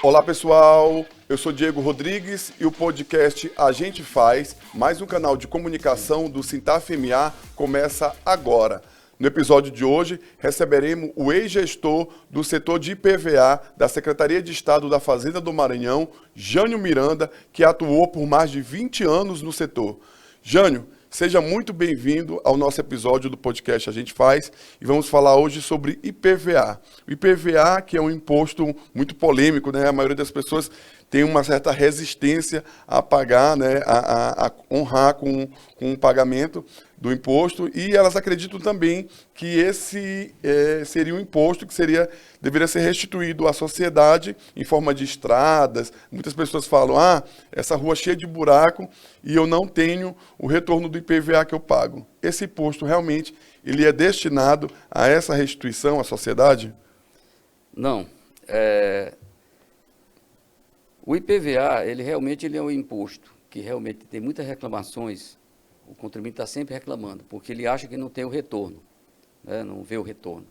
Olá pessoal, eu sou Diego Rodrigues e o podcast A Gente Faz, mais um canal de comunicação do Sintaf-MA, começa agora. No episódio de hoje, receberemos o ex-gestor do setor de IPVA da Secretaria de Estado da Fazenda do Maranhão, Jânio Miranda, que atuou por mais de 20 anos no setor. Jânio, seja muito bem-vindo ao nosso episódio do podcast A Gente Faz e vamos falar hoje sobre IPVA. O IPVA, que é um imposto muito polêmico, né? A maioria das pessoas tem uma certa resistência a pagar, né? a honrar com o pagamento do imposto, e elas acreditam também que esse seria um imposto que deveria ser restituído à sociedade em forma de estradas. Muitas pessoas falam, essa rua é cheia de buraco e eu não tenho o retorno do IPVA que eu pago. Esse imposto realmente ele é destinado a essa restituição à sociedade? Não. O IPVA, ele é um imposto que realmente tem muitas reclamações. O contribuinte está sempre reclamando, porque ele acha que não tem o retorno, né? Não vê o retorno.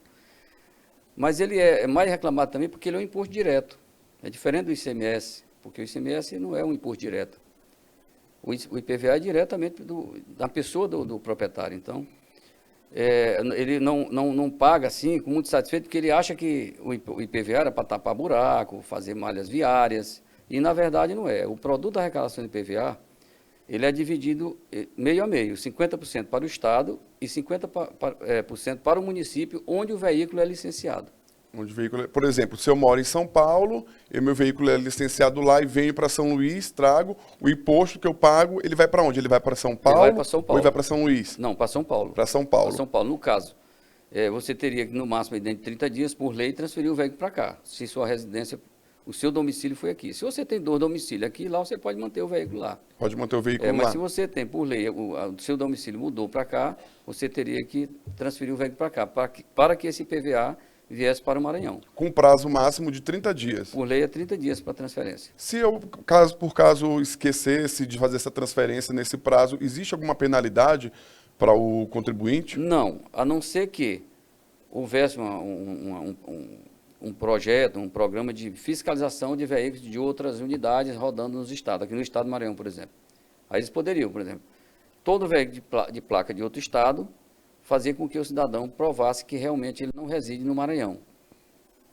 Mas ele é mais reclamado também porque ele é um imposto direto. É diferente do ICMS, porque o ICMS não é um imposto direto. O IPVA é diretamente da pessoa do proprietário. Então, ele não paga assim, muito satisfeito, porque ele acha que o IPVA era para tapar buraco, fazer malhas viárias, e na verdade não é. O produto da arrecadação do IPVA, ele é dividido meio a meio, 50% para o Estado e 50% para o município onde o veículo é licenciado. Por exemplo, se eu moro em São Paulo, e meu veículo é licenciado lá e venho para São Luís, trago, o imposto que eu pago, ele vai para onde? Ele vai para São Paulo? Ele vai para São Paulo. Ou ele vai para São Luís? Não, para São Paulo. Para São Paulo. Para São Paulo. No caso, você teria que, no máximo, dentro de 30 dias, por lei, transferir o veículo para cá, se sua residência, o seu domicílio foi aqui. Se você tem 2 domicílios aqui, lá você pode manter o veículo lá. Pode manter o veículo lá. Mas se você tem, por lei, o seu domicílio mudou para cá, você teria que transferir o veículo para cá, para que esse IPVA viesse para o Maranhão. Com prazo máximo de 30 dias. Por lei é 30 dias para transferência. Se eu, por caso, esquecesse de fazer essa transferência nesse prazo, existe alguma penalidade para o contribuinte? Não, a não ser que houvesse um projeto, um programa de fiscalização de veículos de outras unidades rodando nos estados, aqui no estado do Maranhão, por exemplo. Aí eles poderiam, por exemplo, todo veículo de placa de outro estado fazer com que o cidadão provasse que realmente ele não reside no Maranhão.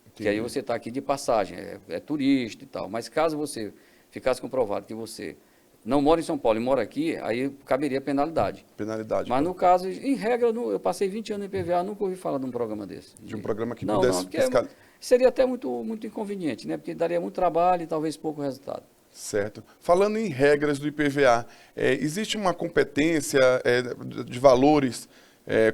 Entendi. Que aí você está aqui de passagem, é turista e tal. Mas caso você ficasse comprovado que você não mora em São Paulo e mora aqui, aí caberia penalidade. Mas no caso, em regra, eu passei 20 anos no IPVA, nunca ouvi falar de um programa desse. De um programa que pudesse fiscalizar. Seria até muito inconveniente, né? Porque daria muito trabalho e talvez pouco resultado. Certo. Falando em regras do IPVA, existe uma competência de valores?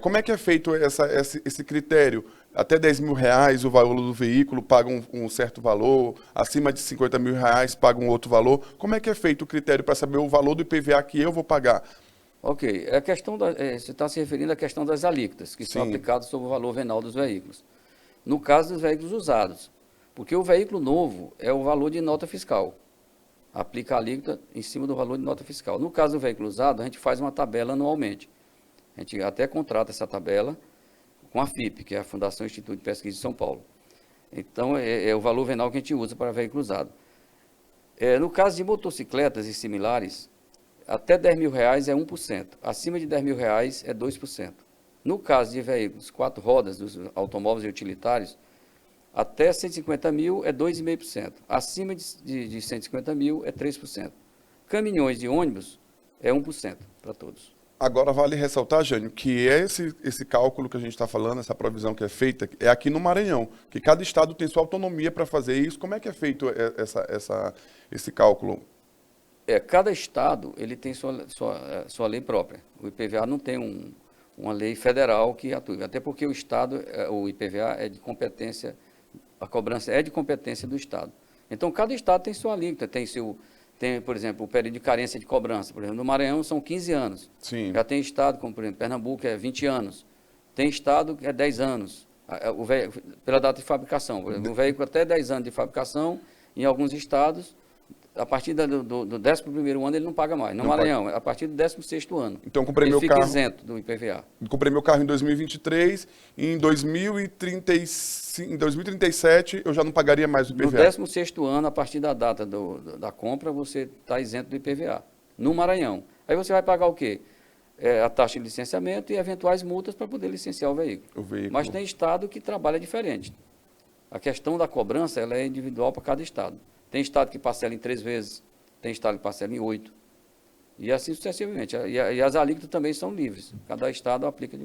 Como é que é feito esse critério? Até R$10 mil o valor do veículo paga um certo valor, acima de R$50 mil paga um outro valor. Como é que é feito o critério para saber o valor do IPVA que eu vou pagar? Ok. Você está se referindo à questão das alíquotas, que são aplicadas sobre o valor venal dos veículos. No caso dos veículos usados, porque o veículo novo é o valor de nota fiscal. Aplica a alíquota em cima do valor de nota fiscal. No caso do veículo usado, a gente faz uma tabela anualmente. A gente até contrata essa tabela com a FIP, que é a Fundação Instituto de Pesquisa de São Paulo. Então, é o valor venal que a gente usa para veículo usado. No caso de motocicletas e similares, até R$10 mil é 1%. Acima de R$10 mil é 2%. No caso de veículos 4 rodas, dos automóveis e utilitários, até 150 mil é 2,5%. Acima de 150 mil é 3%. Caminhões e ônibus é 1% para todos. Agora vale ressaltar, Jânio, que esse cálculo que a gente está falando, essa provisão que é feita, é aqui no Maranhão, que cada estado tem sua autonomia para fazer isso. Como é que é feito esse cálculo? Cada estado ele tem sua lei própria. O IPVA não tem uma lei federal que atue, até porque o estado, o IPVA é de competência, a cobrança é de competência do estado. Então, cada estado tem sua alíquota, tem, por exemplo, o período de carência de cobrança. Por exemplo, no Maranhão são 15 anos. Sim. Já tem estado, como por exemplo, Pernambuco é 20 anos. Tem estado que é 10 anos, pela data de fabricação. Por exemplo, um veículo até 10 anos de fabricação, em alguns estados, a partir do 11º ano ele não paga mais. No Maranhão, a partir do 16º ano. Então, comprei ele meu carro. Fica isento do IPVA. Comprei meu carro em 2023, e em 2037 eu já não pagaria mais o IPVA. No 16º ano, a partir da data da compra, você está isento do IPVA. No Maranhão. Aí você vai pagar o quê? A taxa de licenciamento e eventuais multas para poder licenciar o veículo. Mas tem estado que trabalha diferente. A questão da cobrança ela é individual para cada estado. Tem estado que parcela em 3 vezes, tem estado que parcela em 8. E assim sucessivamente. E as alíquotas também são livres. Cada estado aplica.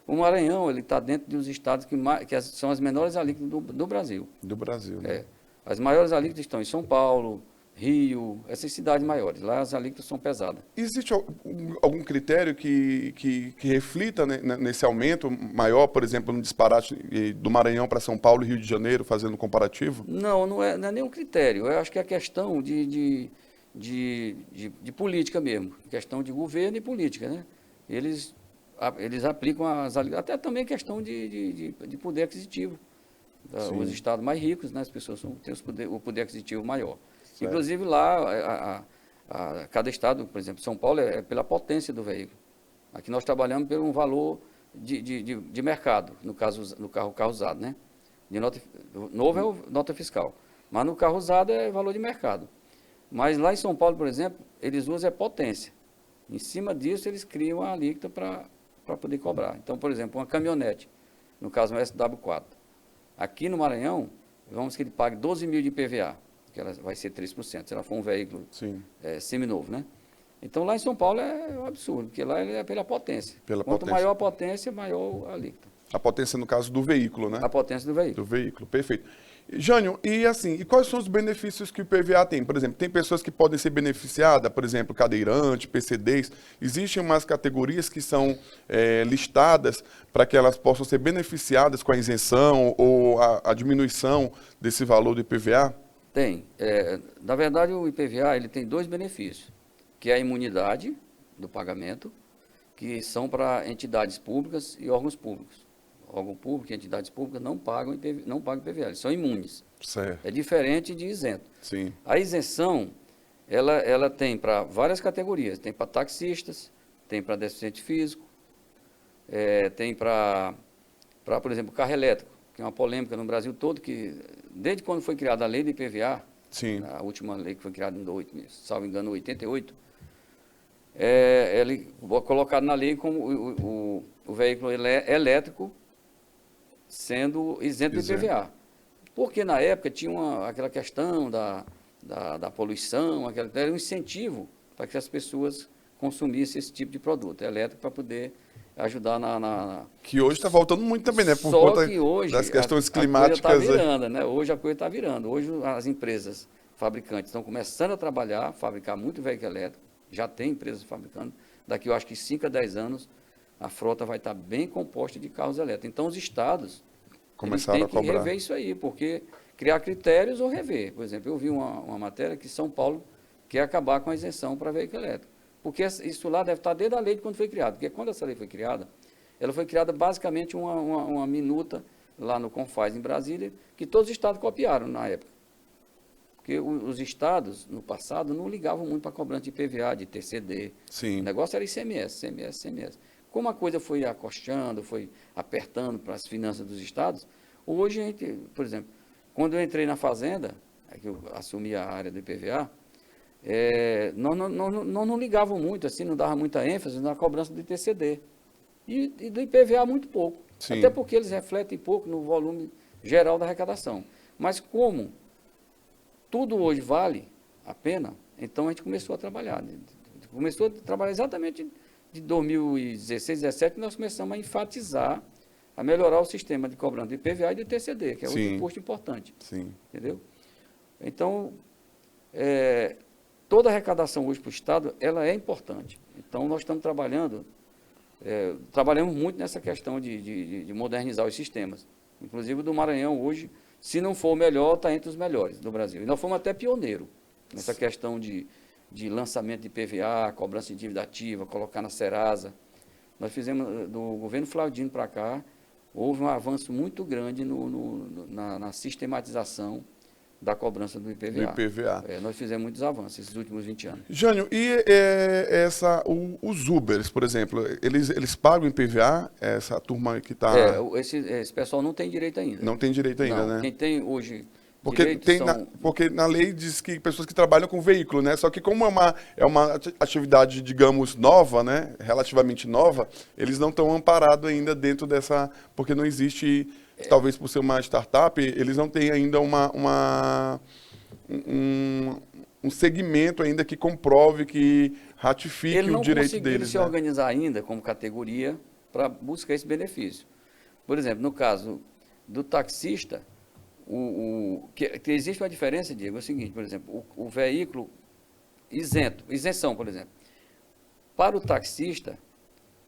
O Maranhão ele está dentro dos estados que são as menores alíquotas do Brasil. Do Brasil, né? As maiores alíquotas estão em São Paulo, Rio, essas cidades maiores. Lá as alíquotas são pesadas. Existe algum critério que reflita, né, nesse aumento maior, por exemplo, no disparate do Maranhão para São Paulo e Rio de Janeiro, fazendo um comparativo? Não é nenhum critério. Eu acho que é questão de política mesmo, questão de governo e política, né? Eles aplicam as alíquotas, até também questão de poder aquisitivo. Os estados mais ricos, né? As pessoas têm o poder aquisitivo maior. Certo. Inclusive lá, cada estado, por exemplo, São Paulo é pela potência do veículo. Aqui nós trabalhamos por um valor de mercado, no carro usado, né? Novo é nota fiscal, mas no carro usado é valor de mercado. Mas lá em São Paulo, por exemplo, eles usam potência. Em cima disso, eles criam a alíquota para poder cobrar. Então, por exemplo, uma caminhonete, no caso um SW4. Aqui no Maranhão, vamos que ele pague 12 mil de IPVA, que ela vai ser 3%, se ela for um veículo seminovo, né? Então, lá em São Paulo é um absurdo, porque lá ele é pela potência. Quanto maior a potência, maior a alíquota. A potência, no caso, do veículo, né? A potência do veículo. Do veículo, perfeito. Jânio, e quais são os benefícios que o IPVA tem? Por exemplo, tem pessoas que podem ser beneficiadas, por exemplo, cadeirante, PCDs. Existem umas categorias que são listadas para que elas possam ser beneficiadas com a isenção ou a diminuição desse valor do IPVA? Tem. Na verdade, o IPVA ele tem 2 benefícios, que é a imunidade do pagamento, que são para entidades públicas e órgãos públicos. Órgão público e entidades públicas não pagam IPVA, eles são imunes. Certo. É diferente de isento. Sim. A isenção, ela tem para várias categorias. Tem para taxistas, tem para deficiente físico, tem para, por exemplo, carro elétrico, que é uma polêmica no Brasil todo, que desde quando foi criada a lei do IPVA, sim, a última lei que foi criada em, salvo engano, 88, ele colocado na lei como o veículo elétrico sendo isento do IPVA. Porque na época tinha aquela questão da poluição, era um incentivo para que as pessoas consumissem esse tipo de produto elétrico para poder ajudar Que hoje está voltando muito também, né? Por Só conta que hoje das questões a climáticas. Coisa está virando, né? Hoje a coisa está virando. Hoje as empresas fabricantes estão começando a trabalhar, fabricar muito veículo elétrico. Já tem empresas fabricando. Daqui eu acho que 5 a 10 anos a frota vai estar bem composta de carros elétricos. Então os estados começaram a cobrar. Tem que rever isso aí, porque criar critérios ou rever. Por exemplo, eu vi uma matéria que São Paulo quer acabar com a isenção para veículo elétrico. Porque isso lá deve estar desde a lei de quando foi criada. Porque quando essa lei foi criada, ela foi criada basicamente uma minuta lá no Confaz, em Brasília, que todos os estados copiaram na época. Porque os estados, no passado, não ligavam muito para a cobrança de IPVA, de TCD. Sim. O negócio era ICMS. Como a coisa foi acochando, foi apertando para as finanças dos estados, hoje a gente, por exemplo, quando eu entrei na Fazenda, que eu assumi a área do IPVA, nós não ligavam muito, assim, não dava muita ênfase na cobrança do TCD. E do IPVA muito pouco. Sim. Até porque eles refletem pouco no volume geral da arrecadação. Mas como tudo hoje vale a pena, então a gente começou a trabalhar. Começou a trabalhar exatamente de 2016, 2017, nós começamos a enfatizar, a melhorar o sistema de cobrança do IPVA e do TCD, que é outro imposto importante. Sim. Entendeu? Então, toda a arrecadação hoje para o Estado, ela é importante. Então, nós estamos trabalhamos muito nessa questão de modernizar os sistemas. Inclusive, o do Maranhão hoje, se não for o melhor, está entre os melhores do Brasil. E nós fomos até pioneiro nessa questão de lançamento de IPVA, cobrança de dívida ativa, colocar na Serasa. Nós fizemos, do governo Flaudino para cá, houve um avanço muito grande na sistematização da cobrança do IPVA. Do IPVA. Nós fizemos muitos avanços esses últimos 20 anos. Jânio, e os Ubers, por exemplo, eles pagam IPVA? Essa turma que está... Esse pessoal não tem direito ainda. Não tem direito ainda, não, né? Quem tem hoje porque direito porque na lei diz que pessoas que trabalham com veículo, né? Só que como é uma atividade, digamos, nova, né? Relativamente nova, eles não estão amparados ainda dentro dessa... Porque não existe... Talvez por ser uma startup, eles não têm ainda um segmento ainda que comprove, que ratifique o direito deles. Ele não conseguiu se né? organizar ainda como categoria para buscar esse benefício. Por exemplo, no caso do taxista, que existe uma diferença, Diego, é o seguinte, por exemplo, o veículo isenção, por exemplo. Para o taxista,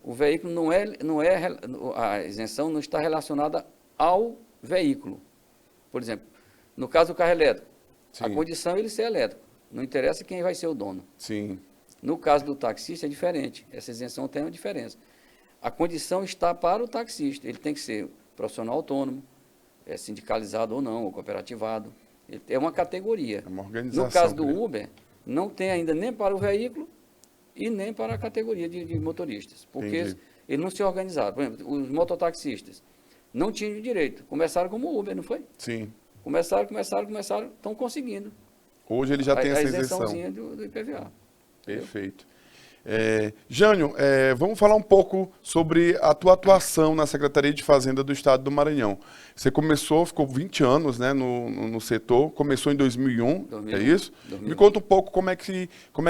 o veículo a isenção não está relacionada ao veículo. Por exemplo, no caso do carro elétrico, Sim. a condição é ele ser elétrico. Não interessa quem vai ser o dono. Sim. No caso do taxista é diferente. Essa isenção tem uma diferença. A condição está para o taxista. Ele tem que ser profissional autônomo, sindicalizado ou não, ou cooperativado. É uma categoria. É uma organização. No caso do Uber, não tem ainda nem para o veículo e nem para a categoria de motoristas. Porque eles não se organizaram. Por exemplo, os mototaxistas não tinham direito. Começaram como Uber, não foi? Sim. Começaram, estão conseguindo. Hoje ele já tem essa isenção. A isençãozinha do IPVA. Perfeito. Jânio, vamos falar um pouco sobre a tua atuação na Secretaria de Fazenda do Estado do Maranhão. Você ficou 20 anos, né, no setor, começou em 2001, é isso? 2001. Me conta um pouco como é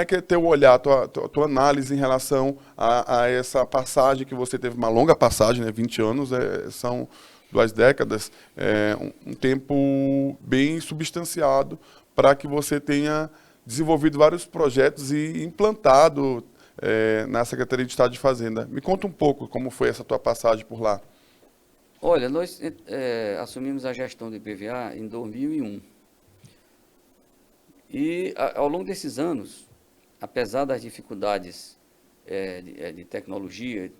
que é teu olhar, tua análise em relação a essa passagem que você teve, uma longa passagem, né, 20 anos, são 2 décadas, um tempo bem substanciado para que você tenha desenvolvido vários projetos e implantado na Secretaria de Estado de Fazenda. Me conta um pouco como foi essa tua passagem por lá. Olha, nós assumimos a gestão do IPVA em 2001. E ao longo desses anos, apesar das dificuldades de tecnologia,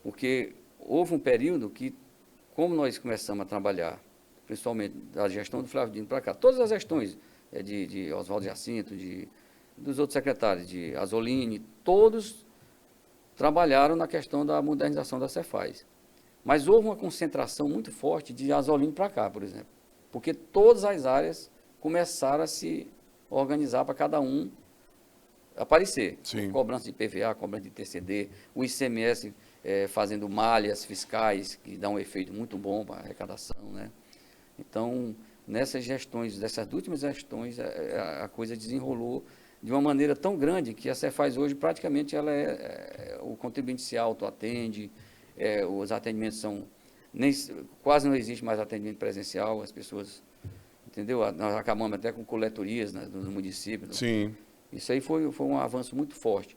porque houve um período que, como nós começamos a trabalhar, principalmente da gestão do Flávio Dino para cá, todas as gestões de Oswaldo Jacinto, dos outros secretários, de Azzolini, todos trabalharam na questão da modernização da Cefaz. Mas houve uma concentração muito forte de Azzolini para cá, por exemplo, porque todas as áreas começaram a se organizar para cada um aparecer. Sim. Cobrança de IPVA, cobrança de TCD, o ICMS fazendo malhas fiscais, que dá um efeito muito bom para a arrecadação, né? Então, nessas últimas gestões, a coisa desenrolou de uma maneira tão grande que a Cefaz hoje, praticamente, o contribuinte se autoatende, os atendimentos quase não existe mais atendimento presencial, as pessoas, entendeu? Nós acabamos até com coletorias nos municípios. Sim. Isso aí foi um avanço muito forte.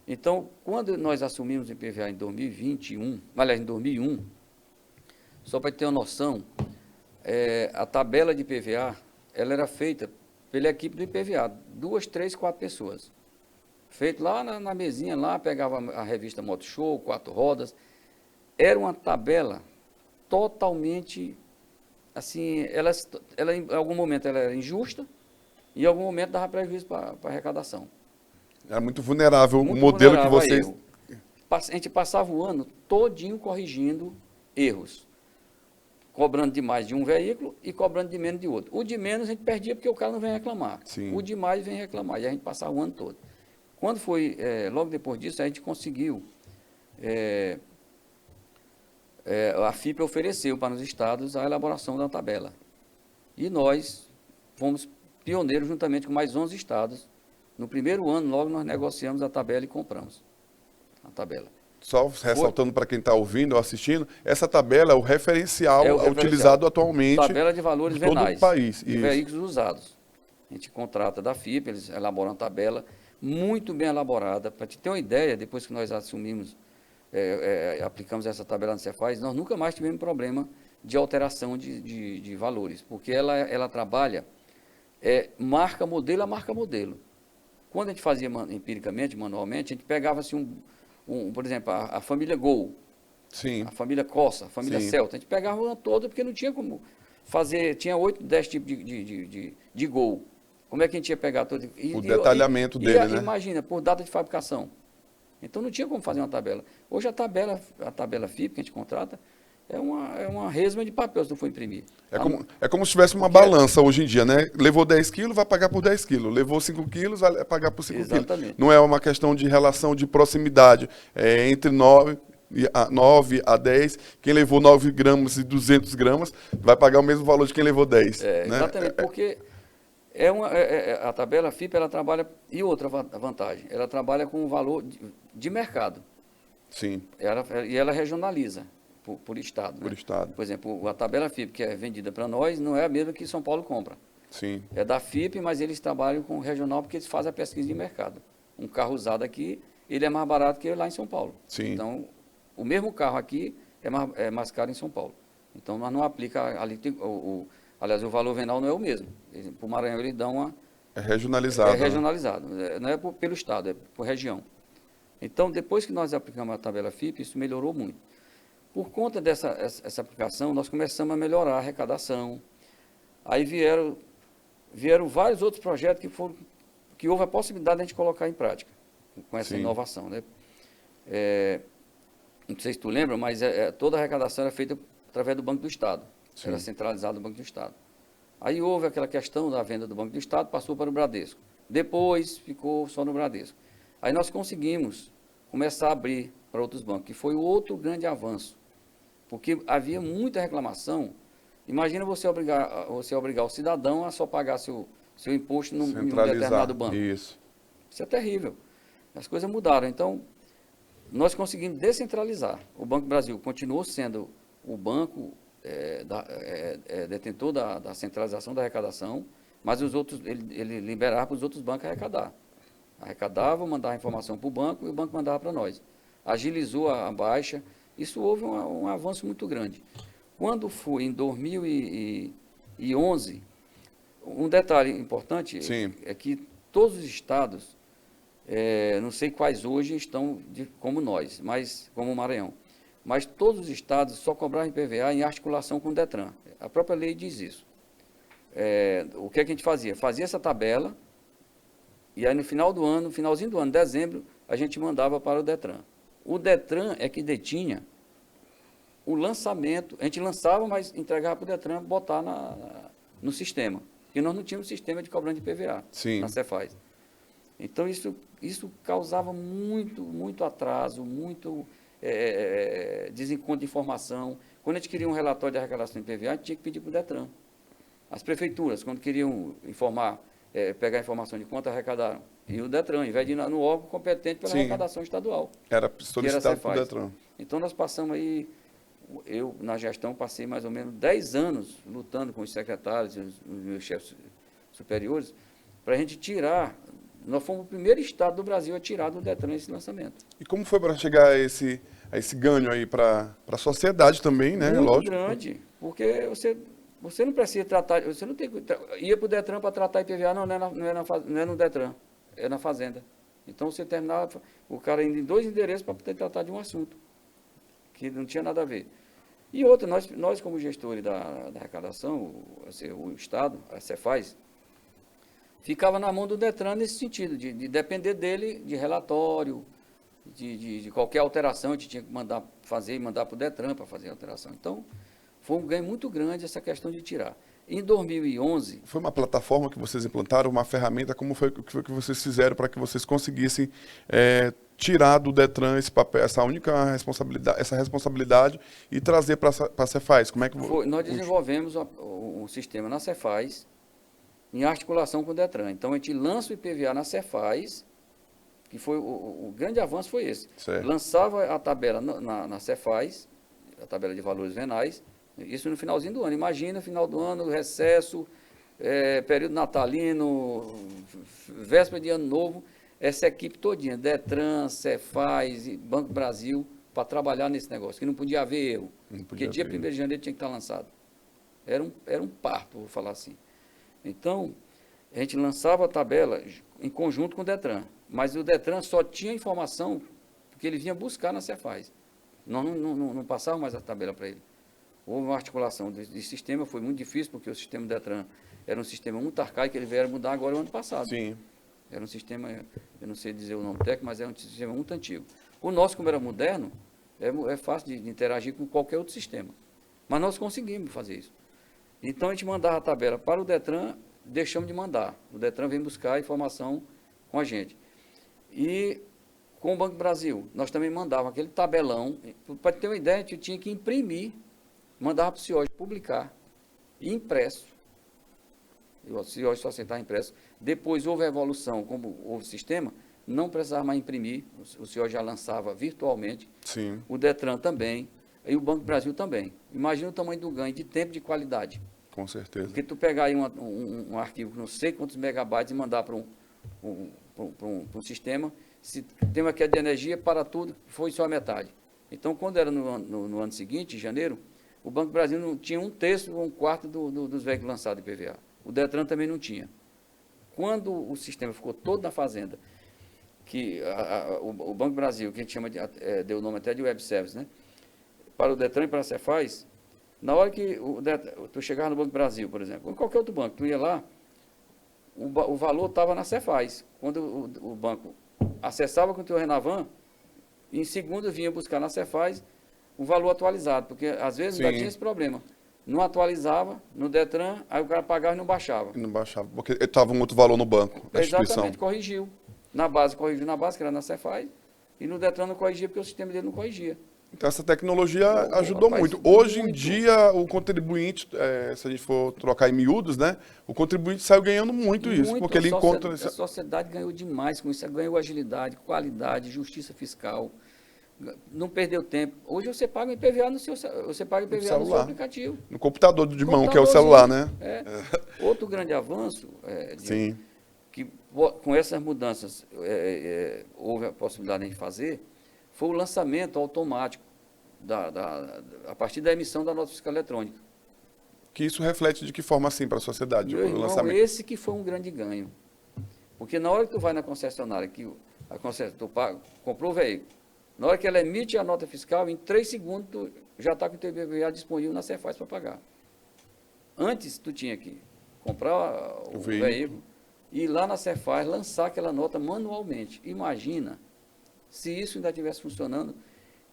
Então, quando nós assumimos o IPVA em 2021, aliás, em 2001, só para ter uma noção, a tabela de IPVA, ela era feita pela equipe do IPVA, 2, 3, 4 pessoas. Feito lá na mesinha, lá pegava a revista Moto Show, 4 rodas. Era uma tabela totalmente, assim, ela em algum momento ela era injusta, e em algum momento dava prejuízo para a arrecadação. Era muito vulnerável o modelo que vocês... A gente passava o ano todinho corrigindo erros. Cobrando de mais de um veículo e cobrando de menos de outro. O de menos a gente perdia porque o cara não vem reclamar. Sim. O de mais vem reclamar. E a gente passava o ano todo. Quando foi, logo depois disso, a gente conseguiu... a FIPE ofereceu para os estados a elaboração da tabela. E nós fomos pioneiros juntamente com mais 11 estados. No primeiro ano, logo nós negociamos a tabela e compramos a tabela. Só ressaltando para quem está ouvindo ou assistindo, essa tabela é o referencial, utilizado atualmente tabela de valores em todo venais, o país. de veículos usados. A gente contrata da FIPE, eles elaboram a tabela muito bem elaborada. Para te ter uma ideia, depois que nós assumimos, aplicamos essa tabela na Cefaz, nós nunca mais tivemos problema de alteração de valores, porque ela trabalha marca modelo a marca modelo. Quando a gente fazia empiricamente, manualmente, a gente pegava assim por exemplo, a família Gol, Sim. a família Corsa, a família Sim. Celta. A gente pegava o ano todo porque não tinha como tinha 8, 10 tipos de gol. Como é que a gente ia pegar todo? O detalhamento dele, né? Imagina, por data de fabricação. Então não tinha como fazer uma tabela. Hoje a tabela FIP que a gente contrata é uma resma de papel se não for imprimir. É como se tivesse uma balança hoje em dia, né? Levou 10 quilos, vai pagar por 10 quilos. Levou 5 quilos, vai pagar por 5 quilos. Não é uma questão de relação de proximidade. É entre 9 a 10. Quem levou 9 gramas e 200 gramas vai pagar o mesmo valor de quem levou 10. Né? Exatamente, porque a tabela FIP, ela trabalha, e outra vantagem, ela trabalha com o valor de mercado. Sim. E ela regionaliza por estado. Por né? estado. Por exemplo, a tabela FIP, que é vendida para nós, não é a mesma que São Paulo compra. Sim. É da FIP, mas eles trabalham com o regional porque eles fazem a pesquisa de mercado. Um carro usado aqui, ele é mais barato que lá em São Paulo. Sim. Então, o mesmo carro aqui é mais caro em São Paulo. Então, nós não aplica ali, aliás, o valor venal não é o mesmo. Para o Maranhão, eles dão uma... É regionalizado. É regionalizado. Né? Não é pelo estado, é por região. Então, depois que nós aplicamos a tabela FIP, isso melhorou muito. Por conta essa aplicação, nós começamos a melhorar a arrecadação. Aí vieram vários outros projetos que houve a possibilidade de a gente colocar em prática, com essa Sim. inovação. Né? Não sei se tu lembra, mas toda a arrecadação era feita através do Banco do Estado. Sim. Era centralizado no Banco do Estado. Aí houve aquela questão da venda do Banco do Estado, passou para o Bradesco. Depois ficou só no Bradesco. Aí nós conseguimos começar a abrir para outros bancos, que foi outro grande avanço. Porque havia muita reclamação. Imagina você obrigar o cidadão a só pagar seu imposto em um determinado banco. Isso é terrível. As coisas mudaram. Então, nós conseguimos descentralizar. O Banco do Brasil continuou sendo o banco detentor da centralização da arrecadação, mas os outros, ele liberava para os outros bancos arrecadar. Arrecadavam, mandava informação para o banco e o banco mandava para nós. Agilizou a baixa. Isso houve um avanço muito grande. Quando foi em 2011, um detalhe importante é que todos os estados, não sei quais hoje estão como nós, mas como o Maranhão, mas todos os estados só cobravam IPVA em articulação com o DETRAN. A própria lei diz isso. O que a gente fazia? Fazia essa tabela e aí no finalzinho do ano, dezembro, a gente mandava para o DETRAN. O DETRAN é que detinha o lançamento. A gente lançava, mas entregava para o DETRAN botar no sistema. Porque nós não tínhamos sistema de cobrança de IPVA na Cefaz. Então, isso causava muito atraso, muito desencontro de informação. Quando a gente queria um relatório de arrecadação de IPVA, a gente tinha que pedir para o DETRAN. As prefeituras, quando queriam pegar informação de quanto arrecadaram, e o DETRAN, em vez de ir no órgão competente pela arrecadação estadual. Era solicitado para o DETRAN. Então, nós passamos aí, eu, na gestão, passei mais ou menos 10 anos lutando com os secretários e os meus chefes superiores para a gente tirar. Nós fomos o primeiro estado do Brasil a tirar do DETRAN esse lançamento. E como foi para chegar a esse ganho aí para a sociedade também, né? Muito Lógico. grande, porque você não precisa tratar, você não tem que ia para o DETRAN para tratar IPVA, não é no DETRAN, é na Fazenda. Então você terminava, o cara indo em 2 endereços para poder tratar de um assunto, que não tinha nada a ver. E outra, nós como gestores da arrecadação, o Estado, a Cefaz, ficava na mão do DETRAN nesse sentido, de depender dele de relatório, de qualquer alteração, a gente tinha que mandar para o DETRAN para fazer a alteração. Então, foi um ganho muito grande essa questão de tirar. Em 2011... Foi uma plataforma que vocês implantaram, uma ferramenta, como foi que vocês fizeram para que vocês conseguissem tirar do DETRAN esse papel, essa única responsabilidade e trazer para a Cefaz? Como é que nós desenvolvemos um sistema na Cefaz em articulação com o DETRAN. Então, a gente lança o IPVA na Cefaz, que foi o grande avanço foi esse. Certo. Lançava a tabela na Cefaz, a tabela de valores venais, isso no finalzinho do ano. Imagina, final do ano, recesso, período natalino, véspera de ano novo, essa equipe todinha, DETRAN, Cefaz, Banco Brasil, para trabalhar nesse negócio, que não podia haver erro. Porque dia 1º de janeiro tinha que estar lançado. Era um parto, vou falar assim. Então, a gente lançava a tabela em conjunto com o DETRAN, mas o DETRAN só tinha informação que ele vinha buscar na Cefaz. Nós não passávamos mais a tabela para ele. houve uma articulação de sistema, foi muito difícil, porque o sistema Detran era um sistema muito arcaico, ele veio mudar agora o ano passado. Sim. Era um sistema, eu não sei dizer o nome técnico, mas era um sistema muito antigo. O nosso, como era moderno, é fácil de interagir com qualquer outro sistema. Mas nós conseguimos fazer isso. Então, a gente mandava a tabela para o Detran, deixamos de mandar. O Detran vem buscar a informação com a gente. E com o Banco do Brasil, nós também mandávamos aquele tabelão. Para ter uma ideia, a gente tinha que imprimir, mandava para o CIOG publicar, impresso. O CIOG só aceitava impresso. Depois houve a evolução, como houve sistema, não precisava mais imprimir, o CIOG já lançava virtualmente. Sim. O Detran também, e o Banco do Brasil também. Imagina o tamanho do ganho de tempo e de qualidade. Com certeza. Porque tu pegar aí um arquivo com não sei quantos megabytes e mandar para um sistema, se tem uma queda de energia, para tudo, foi só a metade. Então, quando era no ano seguinte, em janeiro, o Banco do Brasil não tinha 1/3 ou 1/4 dos veículos lançados de PVA. O Detran também não tinha. Quando o sistema ficou todo na fazenda, que o Banco do Brasil, que a gente chama deu o nome até de Web Service, né? Para o Detran e para a Cefaz, na hora que tu chegava no Banco do Brasil, por exemplo, ou qualquer outro banco, tu ia lá, o valor estava na Cefaz. Quando o banco acessava com o teu Renavan, em segundo vinha buscar na Cefaz o valor atualizado, porque às vezes ainda tinha esse problema. Não atualizava no Detran, aí o cara pagava e não baixava. Não baixava, porque estava um outro valor no banco, a instituição. Exatamente, corrigiu. Na base, corrigiu na base, que era na Cefaz, e no Detran não corrigia, porque o sistema dele não corrigia. Então, essa tecnologia ajudou muito. Hoje em dia, o contribuinte, se a gente for trocar em miúdos, né? O contribuinte saiu ganhando muito isso, porque ele encontra... A sociedade ganhou demais com isso, ganhou agilidade, qualidade, justiça fiscal, não perdeu tempo. Hoje você paga IPVA no seu aplicativo. No computador de mão, que é o celular, né? Outro grande avanço, Sim. que com essas mudanças houve a possibilidade de fazer, foi o lançamento automático, a partir da emissão da nota fiscal eletrônica. Que isso reflete de que forma, assim, para a sociedade? Meu irmão, lançamento? Esse que foi um grande ganho. Porque na hora que tu vai na concessionária, tu comprou o veículo, na hora que ela emite a nota fiscal, em 3 segundos, tu já está com o teu IPVA disponível na Cefaz para pagar. Antes, tu tinha que comprar o veículo e ir lá na Cefaz lançar aquela nota manualmente. Imagina se isso ainda estivesse funcionando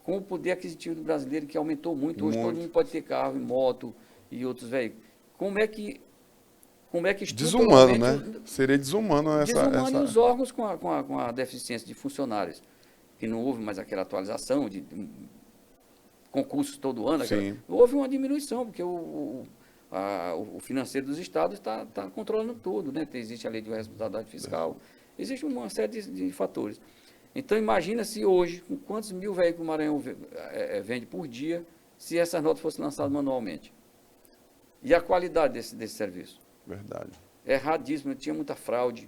com o poder aquisitivo do brasileiro, que aumentou muito. Hoje todo mundo pode ter carro, moto e outros veículos. Como é que desumano, né? Seria desumano e os órgãos com a deficiência de funcionários, que não houve mais aquela atualização de concursos todo ano. Houve uma diminuição, porque o financeiro dos estados está controlando tudo, né? Existe a lei de responsabilidade fiscal, existe uma série de fatores. Então, imagina se hoje, com quantos mil veículos o Maranhão vende por dia, se essas notas fossem lançadas manualmente. E a qualidade desse serviço? Verdade. Erradíssimo, tinha muita fraude.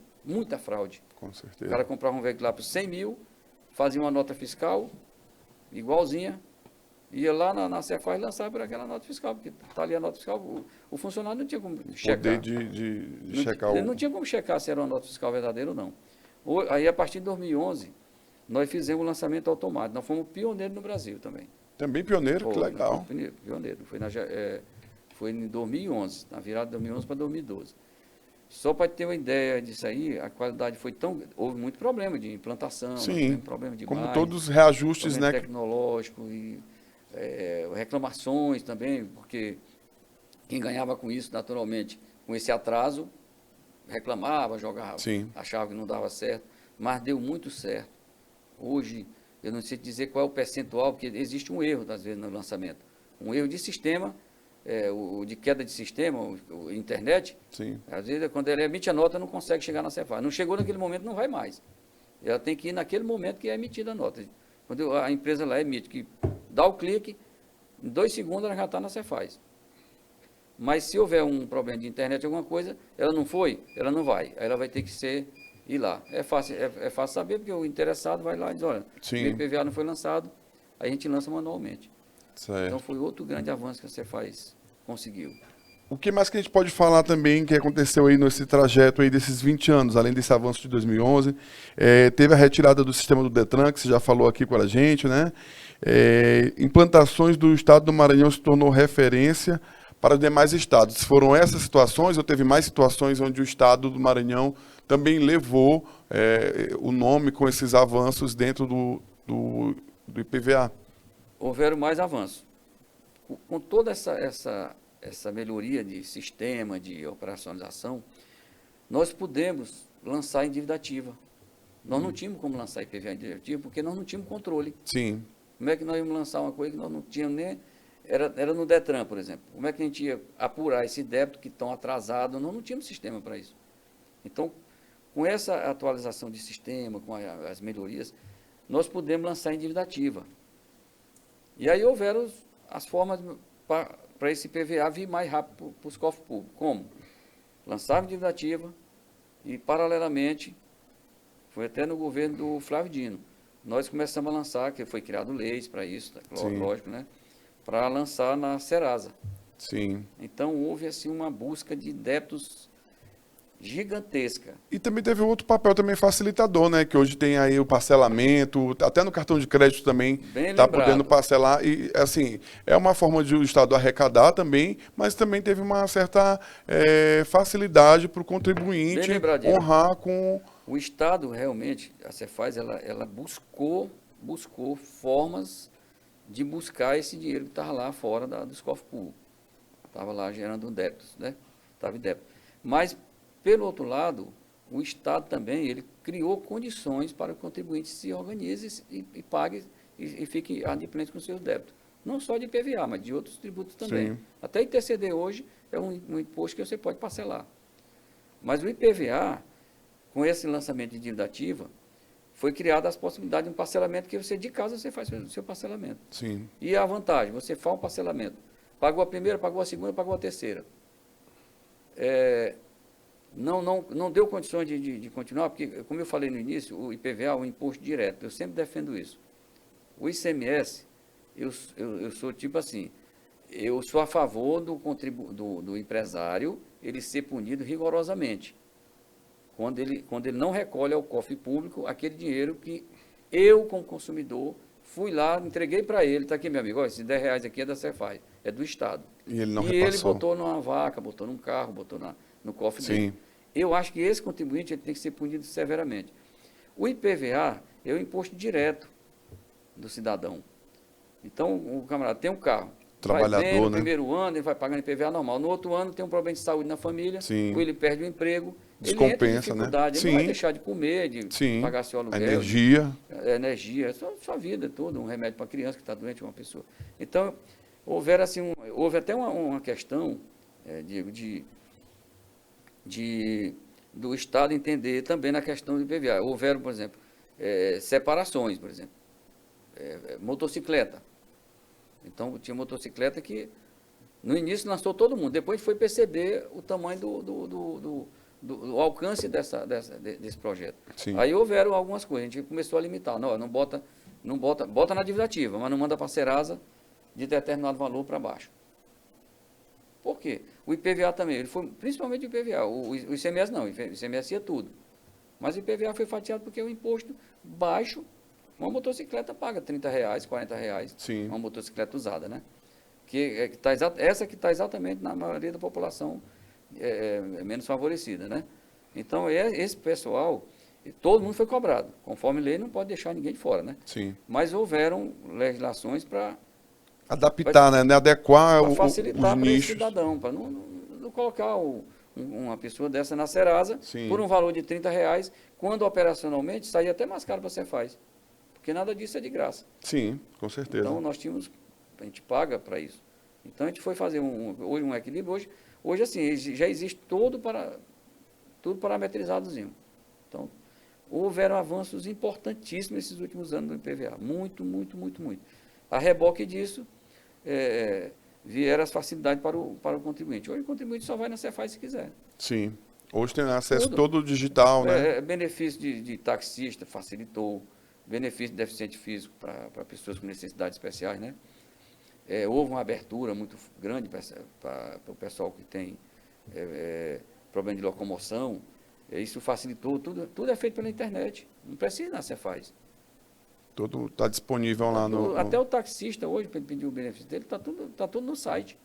Com certeza. O cara comprava um veículo lá por 100 mil, fazia uma nota fiscal, igualzinha, ia lá na Cefaz e lançava por aquela nota fiscal, porque está ali a nota fiscal, o funcionário não tinha como checar. Poder de checar Ele não tinha como checar se era uma nota fiscal verdadeira ou não. Aí, a partir de 2011... nós fizemos o lançamento automático. Nós fomos pioneiros no Brasil também. Também pioneiro, que legal. Pioneiro. Foi em 2011, na virada de 2011 para 2012. Só para ter uma ideia disso aí, a qualidade foi tão... Houve muito problema de implantação, problema de como todos os reajustes, né? Tecnológico e reclamações também, porque quem ganhava com isso, naturalmente, com esse atraso, reclamava, jogava, achava que não dava certo, mas deu muito certo. Hoje, eu não sei dizer qual é o percentual, porque existe um erro, às vezes, no lançamento. Um erro de sistema, de queda de sistema, internet. Sim. Às vezes, quando ela emite a nota, não consegue chegar na Cefaz. Não chegou naquele momento, não vai mais. Ela tem que ir naquele momento que é emitida a nota. Quando a empresa lá emite, que dá o clique, em 2 segundos ela já está na Cefaz. Mas se houver um problema de internet, alguma coisa, ela não foi, ela não vai. Aí ela vai ter que ir lá. É fácil saber, porque o interessado vai lá e diz, olha, o IPVA não foi lançado, aí a gente lança manualmente. Certo. Então foi outro grande avanço que a Cefaz conseguiu. O que mais que a gente pode falar também que aconteceu aí nesse trajeto aí desses 20 anos, além desse avanço de 2011? Teve a retirada do sistema do Detran, que você já falou aqui com a gente, né? Implantações do estado do Maranhão se tornou referência para os demais estados. Foram essas situações ou teve mais situações onde o estado do Maranhão também levou o nome com esses avanços dentro do IPVA? Houveram mais avanços. Com toda essa melhoria de sistema, de operacionalização, nós pudemos lançar em dívida ativa. Nós não tínhamos como lançar IPVA em dívida ativa porque nós não tínhamos controle. Sim. Como é que nós íamos lançar uma coisa que nós não tínhamos nem... Era no Detran, por exemplo. Como é que a gente ia apurar esse débito que estão atrasados? Nós não tínhamos sistema para isso. Então, com essa atualização de sistema, com as melhorias, nós pudemos lançar em dívida ativa. E aí houveram as formas para esse IPVA vir mais rápido para os cofres públicos. Como? Lançava em dívida ativa e, paralelamente, foi até no governo do Flávio Dino, nós começamos a lançar, que foi criado leis para isso, lógico, né? Para lançar na Serasa. Sim. Então, houve assim uma busca de débitos gigantesca. E também teve outro papel também facilitador, né? Que hoje tem aí o parcelamento, até no cartão de crédito também está podendo parcelar. E, assim, é uma forma de o Estado arrecadar também, mas também teve uma certa facilidade para o contribuinte honrar com... O Estado, realmente, a Cefaz, ela buscou formas de buscar esse dinheiro que estava lá fora dos cofres públicos. Estava lá gerando débitos, né? Estava em débito. Mas, pelo outro lado, o Estado também, ele criou condições para o contribuinte se organize e pague e fique adimplente com seus débitos. Não só de IPVA, mas de outros tributos também. Sim. Até ITCD hoje é um imposto que você pode parcelar. Mas o IPVA, com esse lançamento de dívida ativa, foi criada as possibilidades de um parcelamento que você, de casa, você faz o seu parcelamento. Sim. E a vantagem, você faz um parcelamento. Pagou a primeira, pagou a segunda, pagou a terceira. Não deu condições de continuar, porque, como eu falei no início, o IPVA é um imposto direto. Eu sempre defendo isso. O ICMS, eu sou tipo assim, eu sou a favor do empresário ele ser punido rigorosamente. Quando ele não recolhe ao cofre público aquele dinheiro que eu, como consumidor, fui lá, entreguei para ele, está aqui, meu amigo, esses R$10 aqui é da Cefaz, é do Estado. E ele não repassou. Ele botou numa vaca, botou num carro, botou no cofre dele. Eu acho que esse contribuinte ele tem que ser punido severamente. O IPVA é o imposto direto do cidadão. Então, o camarada tem um carro, trabalhador, vai bem, no né? primeiro ano ele vai pagando IPVA normal. No outro ano tem um problema de saúde na família, ou ele perde o emprego, descompensa, ele entra em dificuldade, ele não vai deixar de comer, de pagar seu aluguel. Energia, sua vida toda, um remédio para criança que está doente, uma pessoa. Então, houve até uma questão, Diego, do Estado entender também na questão do IPVA. Houveram, por exemplo, separações, por exemplo, motocicleta. Então, tinha motocicleta que, no início, lançou todo mundo. Depois foi perceber o tamanho do alcance desse projeto. Sim. Aí houveram algumas coisas. A gente começou a limitar. Não bota na dívida ativa, mas não manda para a Serasa de determinado valor para baixo. Por quê? O IPVA também, ele foi, principalmente o IPVA. O ICMS não, o ICMS ia tudo. Mas o IPVA foi fatiado porque é um imposto baixo. Uma motocicleta paga R$30, R$40, Sim. Uma motocicleta usada, né? Essa que está exatamente na maioria da população menos favorecida, né? Então, esse pessoal, todo mundo foi cobrado. Conforme lei, não pode deixar ninguém de fora, né? Sim. Mas houveram legislações para adaptar, né? Adequar para facilitar os para esse nichos. Cidadão, para não colocar uma pessoa dessa na Serasa Sim. por um valor de R$30, quando operacionalmente saía até mais caro para a Cefaz. Porque nada disso é de graça. Sim, com certeza. Então, a gente paga para isso. Então, a gente foi fazer hoje um equilíbrio. Hoje assim, já existe tudo parametrizadozinho. Então, houveram avanços importantíssimos nesses últimos anos do IPVA. Muito, muito, muito, muito. A reboque disso, vieram as facilidades para o contribuinte. Hoje o contribuinte só vai na Cefaz se quiser. Sim. Hoje tem acesso todo digital, né? Benefício de taxista facilitou. Benefício de deficiente físico para pessoas com necessidades especiais, né? houve uma abertura muito grande para o pessoal que tem problema de locomoção. Isso facilitou, tudo é feito pela internet, não precisa ir na Cefaz. Tudo está disponível lá no... Até o taxista hoje, para ele pedir o benefício dele, está tudo no site.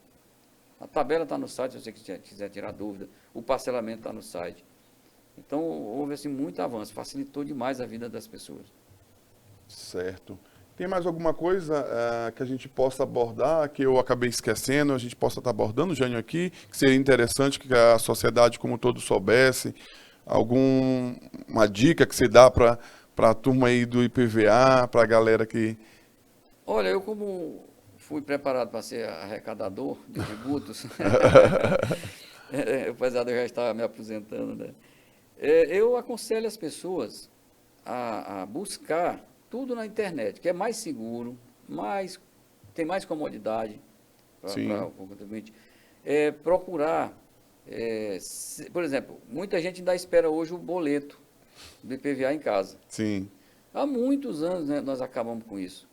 A tabela está no site, se você quiser tirar dúvida. O parcelamento está no site. Então, houve assim, muito avanço, facilitou demais a vida das pessoas. Certo. Tem mais alguma coisa que a gente possa abordar, que eu acabei esquecendo, a gente possa estar abordando, Jânio, aqui, que seria interessante que a sociedade como um todo soubesse? Alguma dica que você dá para a turma aí do IPVA, para a galera que... Olha, eu como fui preparado para ser arrecadador de tributos, apesar de eu já estar me aposentando, né? Eu aconselho as pessoas a buscar tudo na internet, que é mais seguro, tem mais comodidade para o contribuinte. Procurar, por exemplo, muita gente ainda espera hoje o boleto do IPVA em casa. Sim. Há muitos anos, né, nós acabamos com isso.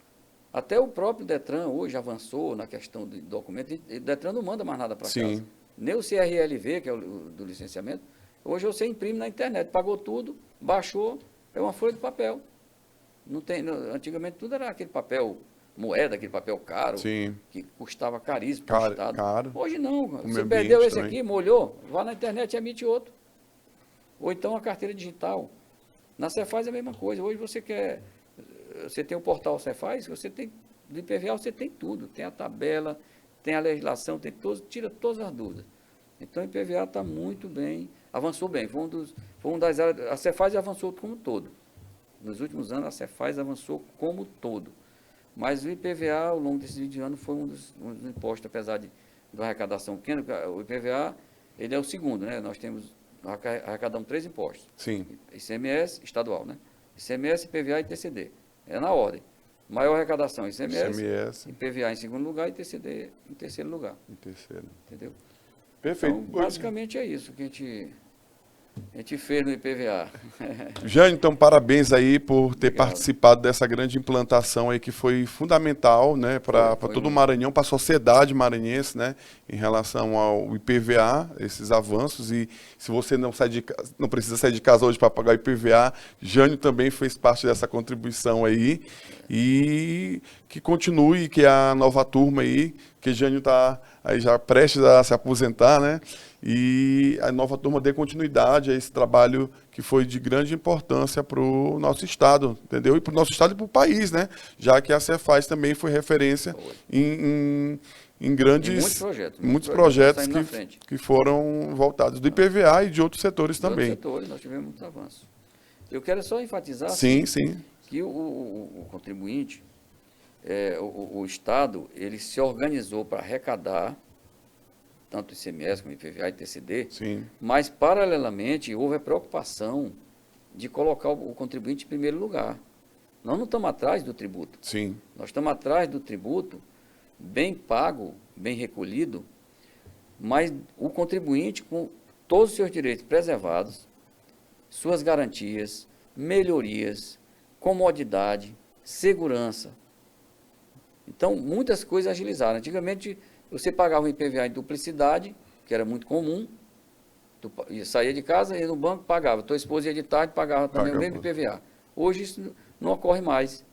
Até o próprio Detran hoje avançou na questão de documento, e o Detran não manda mais nada para casa. Nem o CRLV, que é o do licenciamento, hoje você imprime na internet, pagou tudo, baixou, é uma folha de papel. Não tem, antigamente tudo era aquele papel moeda, aquele papel caro, que custava caríssimo para o Estado. Caro. Hoje não, você perdeu esse aqui, molhou, vá na internet e emite outro. Ou então a carteira digital. Na Cefaz é a mesma coisa. Hoje você tem o portal Cefaz, do IPVA você tem tudo, tem a tabela, tem a legislação, tira todas as dúvidas. Então o IPVA está muito bem, avançou bem. Foi das áreas, a Cefaz avançou como um todo. Nos últimos anos, a Cefaz avançou como todo. Mas o IPVA, ao longo desses 20 anos, foi um dos impostos, apesar de arrecadação pequena. O IPVA, ele é o segundo, né? Nós arrecadamos 3 impostos. Sim. ICMS, estadual, né? ICMS, IPVA e TCD. É na ordem. Maior arrecadação, ICMS, IPVA em segundo lugar e TCD em terceiro lugar. Em terceiro. Entendeu? Perfeito. Então, basicamente é isso que a gente fez no IPVA. Jânio, então parabéns aí por ter participado dessa grande implantação aí que foi fundamental, né, para todo o Maranhão, para a sociedade maranhense, né, em relação ao IPVA, esses avanços. E se você não precisa sair de casa hoje para pagar o IPVA, Jânio também fez parte dessa contribuição aí. E que continue, que a nova turma aí, que Jânio está aí já prestes a se aposentar, né? E a nova turma dê continuidade a esse trabalho que foi de grande importância para o nosso estado, entendeu? E para o nosso estado e para o país, né? Já que a Cefaz também foi referência em grandes muitos projetos que foram voltados do IPVA e de outros setores também. Outros setores, nós tivemos muitos avanços. Eu quero só enfatizar que o contribuinte, o Estado, ele se organizou para arrecadar tanto o ICMS como o IPVA e TCD, mas, paralelamente, houve a preocupação de colocar o contribuinte em primeiro lugar. Nós não estamos atrás do tributo. Nós estamos atrás do tributo bem pago, bem recolhido, mas o contribuinte com todos os seus direitos preservados, suas garantias, melhorias, comodidade, segurança. Então, muitas coisas agilizaram. Antigamente, você pagava o IPVA em duplicidade, que era muito comum. Tu saía de casa, ia no banco, pagava. Tua esposa ia de tarde, pagava também o mesmo IPVA. Hoje isso não ocorre mais.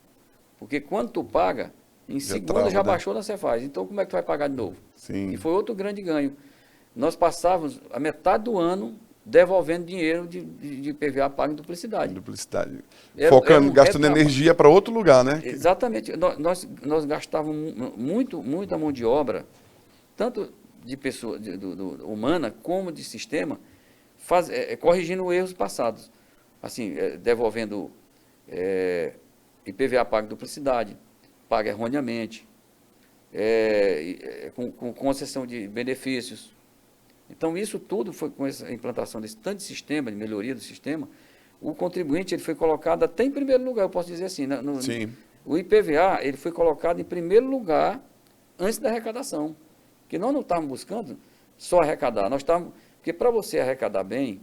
Porque quando tu paga, em segunda já baixou na Cefaz. Então, como é que tu vai pagar de novo? E foi outro grande ganho. Nós passávamos a metade do ano devolvendo dinheiro de IPVA pago em duplicidade. Focando, gastando energia para outro lugar, né? Exatamente. Nós gastávamos muita mão de obra, tanto de pessoa humana como de sistema, corrigindo erros passados. Assim, devolvendo IPVA pago em duplicidade, paga erroneamente, com concessão de benefícios. Então, isso tudo foi com essa implantação desse tanto de sistema, de melhoria do sistema, o contribuinte ele foi colocado até em primeiro lugar, eu posso dizer assim. O IPVA ele foi colocado em primeiro lugar antes da arrecadação. Porque nós não estávamos buscando só arrecadar, porque para você arrecadar bem,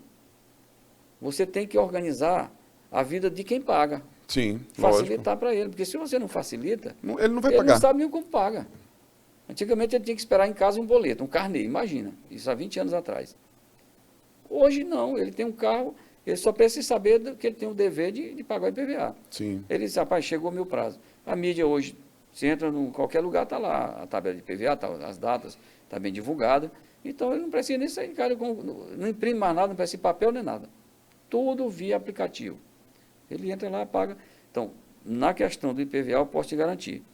você tem que organizar a vida de quem paga. Sim, facilitar para ele, porque se você não facilita, ele não vai ele pagar. Não sabe nem como paga. Antigamente ele tinha que esperar em casa um boleto, um carnê, imagina, isso há 20 anos atrás. Hoje não, ele tem um carro, ele só precisa saber que ele tem o dever de pagar o IPVA. Sim. Ele diz, rapaz, chegou o meu prazo. A mídia hoje, você entra em qualquer lugar, está lá a tabela de IPVA, tá, as datas, está bem divulgada. Então ele não precisa nem sair de casa, não imprime mais nada, não precisa de papel nem nada. Tudo via aplicativo. Ele entra lá e paga. Então, na questão do IPVA, eu posso te garantir,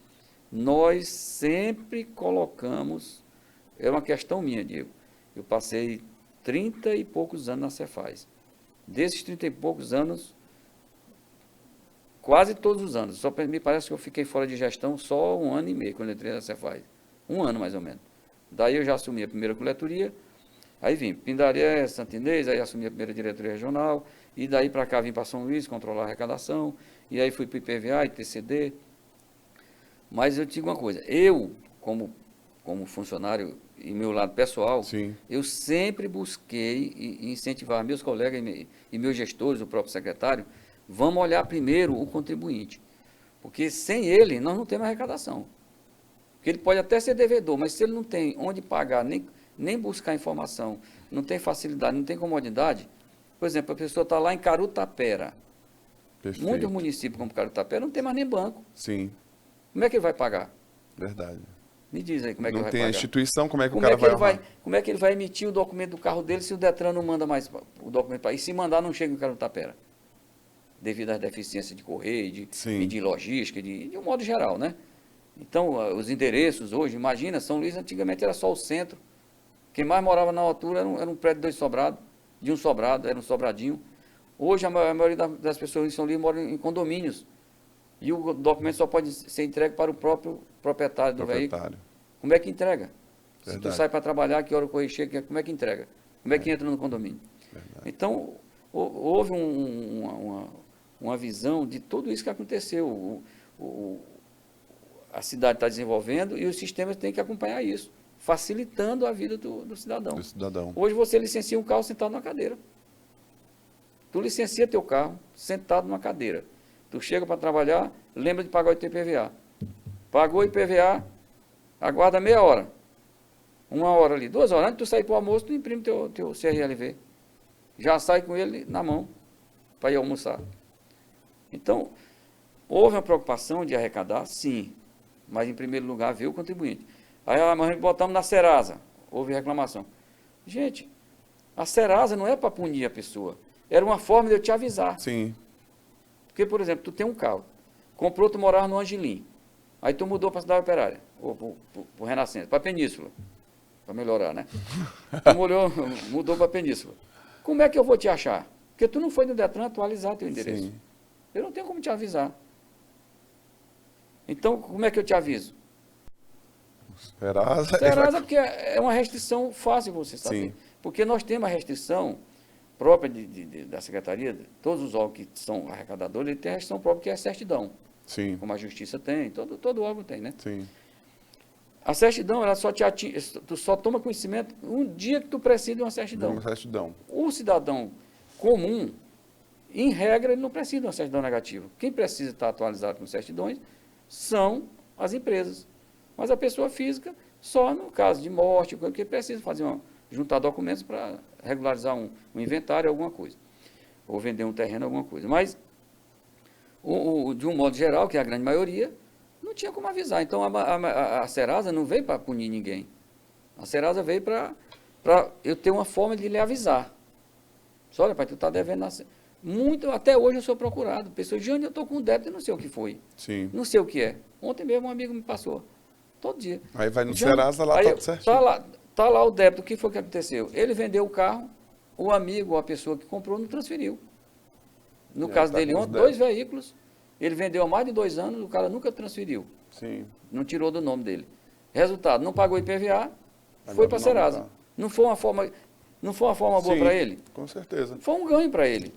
nós sempre colocamos, é uma questão minha, Diego, eu passei 30 e poucos anos na Cefaz. Desses 30 e poucos anos, quase todos os anos, só me parece que eu fiquei fora de gestão só 1 ano e meio, quando eu entrei na Cefaz. 1 ano, mais ou menos. Daí eu já assumi a primeira coletoria, aí vim Pindaré, Santa Inês, aí assumi a primeira diretoria regional, e daí para cá vim para São Luís, controlar a arrecadação, e aí fui para o IPVA, ITCD. Mas eu te digo uma coisa, eu, como funcionário e meu lado pessoal, Sim. eu sempre busquei incentivar meus colegas e meus gestores, o próprio secretário, vamos olhar primeiro o contribuinte. Porque sem ele, nós não temos arrecadação. Porque ele pode até ser devedor, mas se ele não tem onde pagar, nem buscar informação, não tem facilidade, não tem comodidade, por exemplo, a pessoa está lá em Carutapera. Perfeito. Muitos municípios como Carutapera não tem mais nem banco. Sim. Como é que ele vai pagar? Verdade. Me diz aí como é que não ele vai tem pagar. a instituição, como é que Como o cara é que vai arrumar? como é que ele vai emitir o documento do carro dele se o Detran não manda mais o documento para... E se mandar, não chega em Carutapera? Devido às deficiências de correio, e de logística, de um modo geral, né? Então, os endereços hoje, imagina, São Luís antigamente era só o centro. Quem mais morava na altura era um prédio de 2 sobrados, de um sobrado, era um sobradinho. Hoje, a maioria das pessoas em São Luís moram em condomínios. E o documento só pode ser entregue para o próprio proprietário do veículo. Como é que entrega? Verdade. Se tu sai para trabalhar, que hora o correio chega, como é que entrega? Como é que entra no condomínio? Verdade. Então, houve uma visão de tudo isso que aconteceu. A cidade está desenvolvendo e os sistemas têm que acompanhar isso, facilitando a vida do cidadão. Hoje você licencia um carro sentado numa cadeira. Tu licencia teu carro sentado numa cadeira. Tu chega para trabalhar, lembra de pagar o IPVA. Pagou o IPVA, aguarda meia hora. 1 hora ali, 2 horas. Antes de tu sair para o almoço, tu imprime teu CRLV. Já sai com ele na mão para ir almoçar. Então, houve uma preocupação de arrecadar, sim. Mas, em primeiro lugar, veio o contribuinte. Aí, nós botamos na Serasa. Houve reclamação. Gente, a Serasa não é para punir a pessoa. Era uma forma de eu te avisar. Sim. Porque, por exemplo, tu tem um carro. Comprou, tu morava no Angelim. Aí tu mudou para a cidade operária. Ou para o Renascença, para a Península. Para melhorar, né? Tu mudou para a Península. Como é que eu vou te achar? Porque tu não foi no Detran atualizar teu endereço. Sim. Eu não tenho como te avisar. Então, como é que eu te aviso? Serasa, porque é uma restrição fácil você saber. Sim. Porque nós temos a restrição própria da Secretaria, todos os órgãos que são arrecadadores, ele tem a restrição própria que é a certidão. Sim. Como a Justiça tem, todo órgão tem, né? Sim. A certidão, ela só tu só toma conhecimento um dia que tu precisa de uma certidão. Uma certidão. O cidadão comum, em regra, ele não precisa de uma certidão negativa. Quem precisa estar atualizado com certidões são as empresas. Mas a pessoa física, só no caso de morte, porque precisa juntar documentos para regularizar um inventário, alguma coisa. Ou vender um terreno, alguma coisa. Mas, de um modo geral, que é a grande maioria, não tinha como avisar. Então, a Serasa não veio para punir ninguém. A Serasa veio para eu ter uma forma de lhe avisar. Só, olha, pai, tu está devendo... até hoje eu sou procurado. Pessoas dizem, eu estou com débito e não sei o que foi. Sim. Não sei o que é. Ontem mesmo um amigo me passou. Todo dia. Aí vai no Serasa, lá está certinho. Está lá o débito. O que foi que aconteceu? Ele vendeu o carro, o amigo ou a pessoa que comprou não transferiu. No caso dele, ontem, 2 veículos. Ele vendeu há mais de 2 anos, o cara nunca transferiu. Sim. Não tirou do nome dele. Resultado, não pagou IPVA, foi para a Serasa. Não foi uma forma boa para ele? Com certeza. Foi um ganho para ele.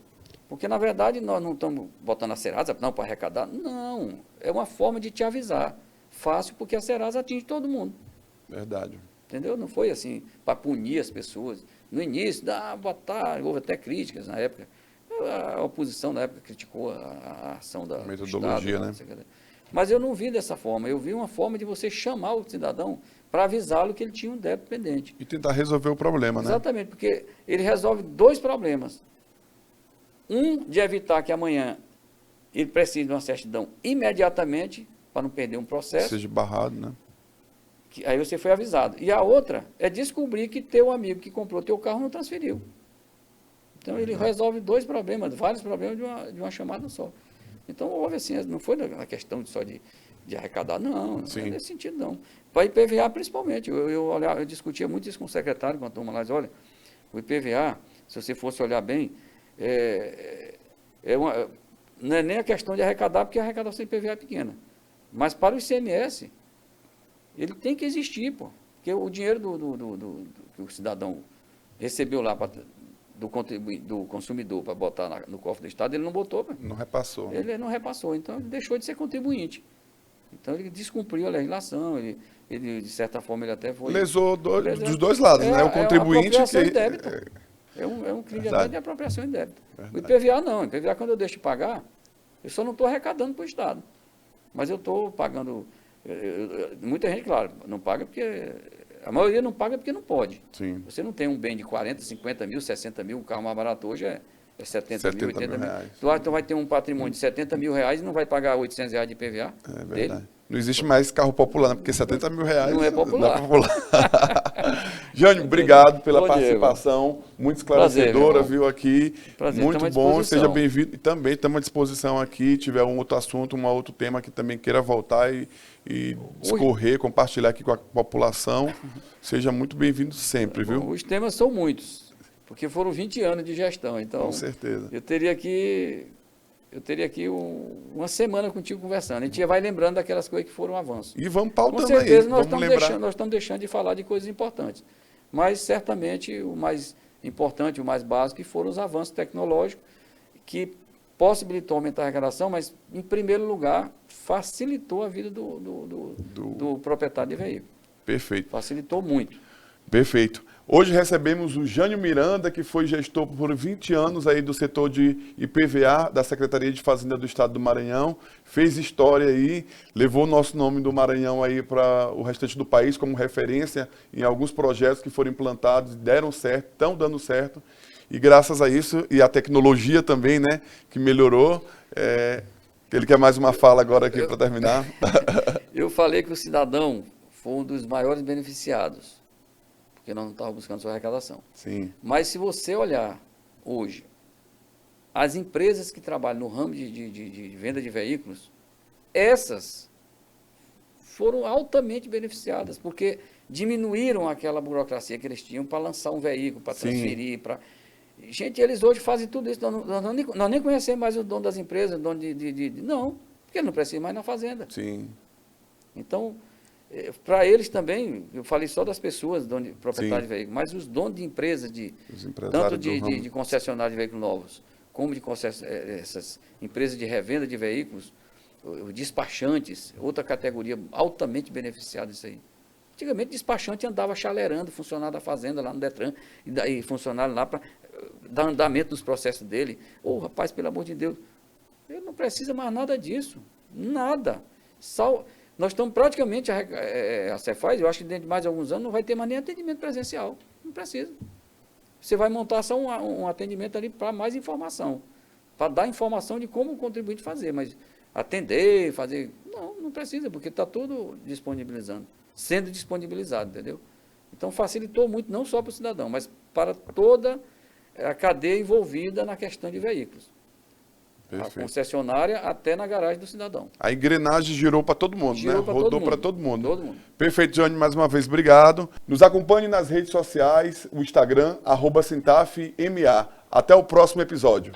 Porque, na verdade, nós não estamos botando a Serasa não para arrecadar. Não, é uma forma de te avisar. Fácil, porque a Serasa atinge todo mundo. Verdade. Entendeu? Não foi assim, para punir as pessoas. No início, houve até críticas na época. A oposição na época criticou a ação da metodologia, Estado, né? Mas eu não vi dessa forma. Eu vi uma forma de você chamar o cidadão para avisá-lo que ele tinha um débito pendente. E tentar resolver o problema, né? Exatamente, porque ele resolve 2 problemas. Um, de evitar que amanhã ele precise de uma certidão imediatamente, para não perder um processo. Seja barrado, né? Aí você foi avisado. E a outra é descobrir que teu amigo que comprou teu carro não transferiu. Então, ele resolve 2 problemas, vários problemas de uma chamada só. Então, houve assim, não foi na questão só de arrecadar, não é nesse sentido, não. Para IPVA, principalmente. Eu discutia muito isso com o secretário, quando estamos lá, olha, o IPVA, se você fosse olhar bem, não é nem a questão de arrecadar, porque a arrecadação de IPVA é pequena. Mas para o ICMS, ele tem que existir, pô. Porque o dinheiro que o cidadão recebeu lá do consumidor para botar no cofre do Estado, ele não botou. Pô. Não repassou. Ele não repassou, então ele deixou de ser contribuinte. Então ele descumpriu a legislação, ele de certa forma, ele até foi... Lesou dos 2 lados, né? O contribuinte... É um crime de apropriação indébita. O IPVA não. O IPVA, quando eu deixo de pagar, eu só não estou arrecadando para o Estado. Mas eu estou pagando... muita gente, claro, não paga porque... A maioria não paga porque não pode. Sim. Você não tem um bem de 40, 50 mil, 60 mil, um carro mais barato hoje é 70 mil, 80 mil. Tu vai ter um patrimônio de 70 mil reais e não vai pagar 800 reais de IPVA? É verdade. Dele? Não existe mais carro popular, né? Porque 70 mil reais não é popular. Jânio, obrigado pela participação, muito esclarecedora, viu, aqui. Prazer, muito bom, seja bem-vindo. E também estamos à disposição aqui, tiver um outro assunto, um outro tema que também queira voltar e discorrer, compartilhar aqui com a população. Seja muito bem-vindo sempre, viu? Os temas são muitos, porque foram 20 anos de gestão, então... Com certeza. Eu teria aqui uma semana contigo conversando. A gente vai lembrando daquelas coisas que foram avanços. E vamos pautando aí. Com certeza nós estamos deixando de falar de coisas importantes. Mas, certamente, o mais importante, o mais básico, foram os avanços tecnológicos que possibilitou aumentar a arrecadação, mas, em primeiro lugar, facilitou a vida do proprietário de veículo. Perfeito. Facilitou muito. Perfeito. Hoje recebemos o Jânio Miranda, que foi gestor por 20 anos aí do setor de IPVA da Secretaria de Fazenda do Estado do Maranhão, fez história aí, levou o nosso nome do Maranhão aí para o restante do país como referência em alguns projetos que foram implantados, deram certo, estão dando certo, e graças a isso, e a tecnologia também, né, que melhorou, ele quer mais uma fala agora aqui para terminar. Eu falei que o cidadão foi um dos maiores beneficiados, porque nós não estávamos buscando sua arrecadação. Sim. Mas se você olhar hoje, as empresas que trabalham no ramo de venda de veículos, essas foram altamente beneficiadas, porque diminuíram aquela burocracia que eles tinham para lançar um veículo, para transferir, para... Gente, eles hoje fazem tudo isso, nós nem conhecemos mais o dono das empresas, o dono não, porque ele não precisa mais na fazenda. Sim. Então... Para eles também, eu falei só das pessoas, proprietários de veículos, mas os donos de empresas, tanto de concessionários de veículos novos, como de essas empresas de revenda de veículos, os despachantes, outra categoria altamente beneficiada disso aí. Antigamente, despachante andava chalerando funcionário da fazenda lá no Detran, e funcionário lá para dar andamento nos processos dele. Rapaz, pelo amor de Deus, ele não precisa mais nada disso, nada. Nós estamos praticamente, a Cefaz, eu acho que dentro de mais alguns anos não vai ter mais nem atendimento presencial. Não precisa. Você vai montar só um atendimento ali para mais informação. Para dar informação de como o contribuinte fazer. Mas atender, fazer... Não precisa, porque está tudo sendo disponibilizado, entendeu? Então facilitou muito, não só para o cidadão, mas para toda a cadeia envolvida na questão de veículos. Perfeito. A concessionária até na garagem do cidadão. A engrenagem girou para todo mundo, né? Rodou para todo mundo. Perfeito, Johnny, mais uma vez, obrigado. Nos acompanhe nas redes sociais, o Instagram, @SintafMA. Até o próximo episódio.